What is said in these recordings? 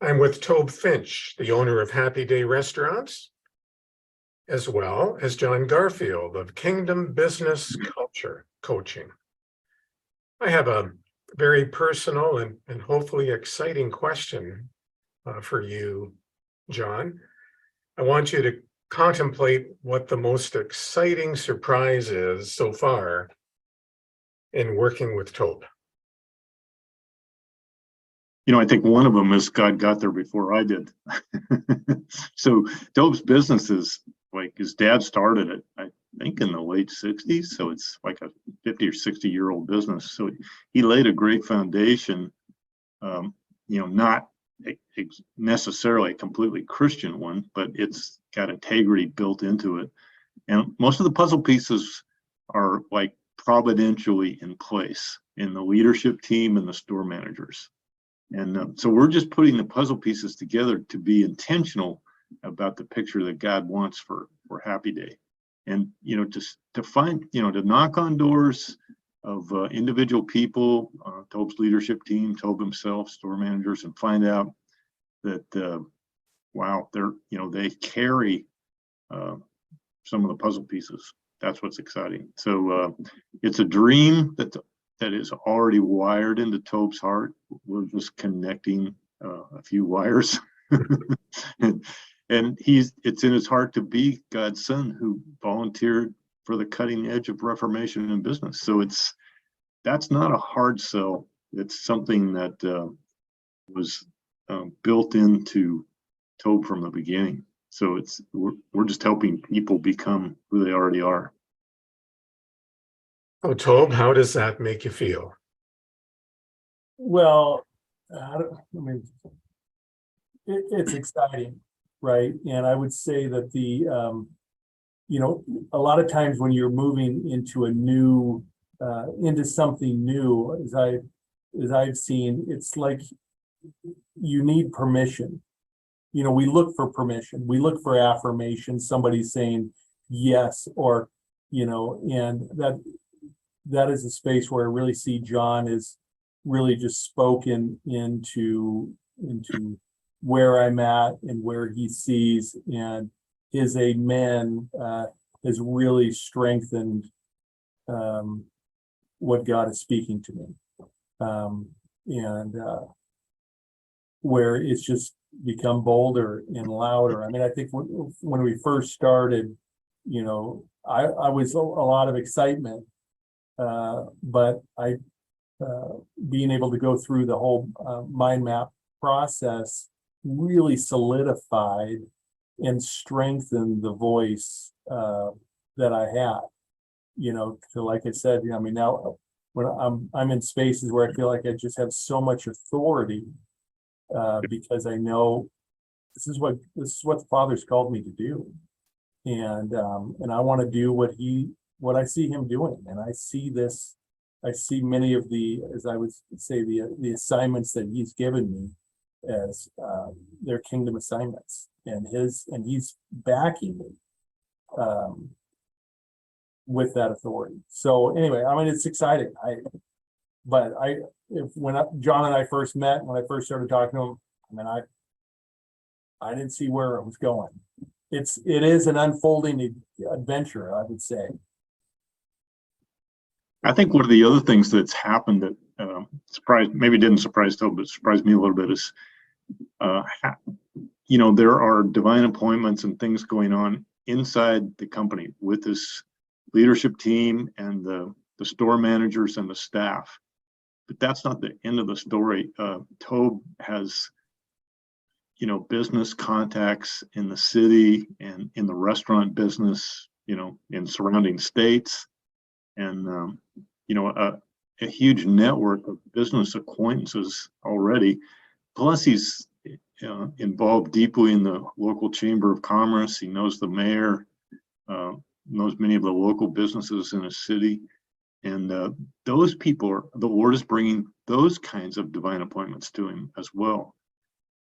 I'm with Tobe Finch, the owner of Happy Day Restaurants, as well as John Garfield of Kingdom Business Culture Coaching. I have a very personal and hopefully exciting question for you, John. I want you to contemplate what the most exciting surprise is so far in working with Tobe. I think one of them is God got there before I did. So Tobe's business is like his dad started it, I think in the late 60s. So it's like a 50 or 60-year-old business. So he laid a great foundation, not necessarily a completely Christian one, but it's got integrity built into it. And most of the puzzle pieces are like providentially in place in the leadership team and the store managers. And so we're just putting the puzzle pieces together to be intentional about the picture that God wants for Happy Day. And, to find, to knock on doors of individual people, Tobe's leadership team, Tobe himself, store managers, and find out that, wow, they carry some of the puzzle pieces. That's what's exciting. So it's a dream that is already wired into Tobe's heart. We're just connecting a few wires. and it's in his heart to be God's son who volunteered for the cutting edge of Reformation in business. So that's not a hard sell. It's something that was built into Tobe from the beginning. So we're just helping people become who they already are. Oh, Tobe, how does that make you feel? Well, it's exciting, right? And I would say that a lot of times when you're moving into into something new, as I've seen, it's like you need permission. We look for permission. We look for affirmation. Somebody saying yes, or, and that is a space where I really see John is really just spoken into where I'm at and where he sees, and his amen has really strengthened what God is speaking to me, and where it's just become bolder and louder. I mean, I think when we first started, I was a lot of excitement. But being able to go through the whole mind map process really solidified and strengthened the voice that I had. So like I said, now when I'm in spaces where I feel like I just have so much authority because I know this is what the Father's called me to do, and I want to do what I see him doing. And I see many of as I would say, the assignments that he's given me as their kingdom assignments, and he's backing me with that authority. So anyway, it's exciting. When John and I first met, when I first started talking to him, I didn't see where it was going. It is an unfolding adventure, I would say. I think one of the other things that's happened that maybe didn't surprise Tobe, but surprised me a little bit is, there are divine appointments and things going on inside the company with this leadership team and the store managers and the staff. But that's not the end of the story. Tobe has, business contacts in the city and in the restaurant business, in surrounding states. And, a huge network of business acquaintances already. Plus, he's involved deeply in the local chamber of commerce. He knows the mayor, knows many of the local businesses in the city. And those people the Lord is bringing those kinds of divine appointments to him as well.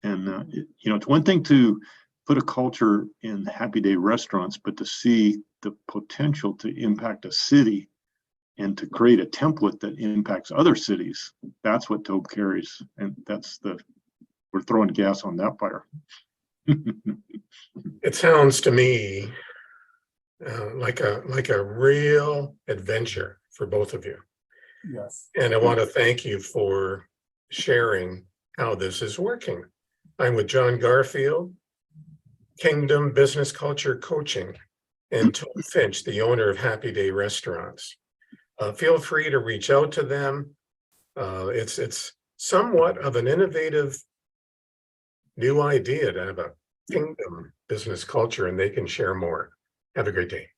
And, it's one thing to put a culture in Happy Day restaurants, but to see the potential to impact a city and to create a template that impacts other cities, that's what Tobe carries. And that's we're throwing gas on that fire. It sounds to me like a real adventure for both of you. Yes. And I want to thank you for sharing how this is working. I'm with John Garfield, Kingdom Business Culture Coaching, and Tobe Finch, the owner of Happy Day Restaurants. Feel free to reach out to them. It's somewhat of an innovative new idea to have a kingdom business culture, and they can share more. Have a great day.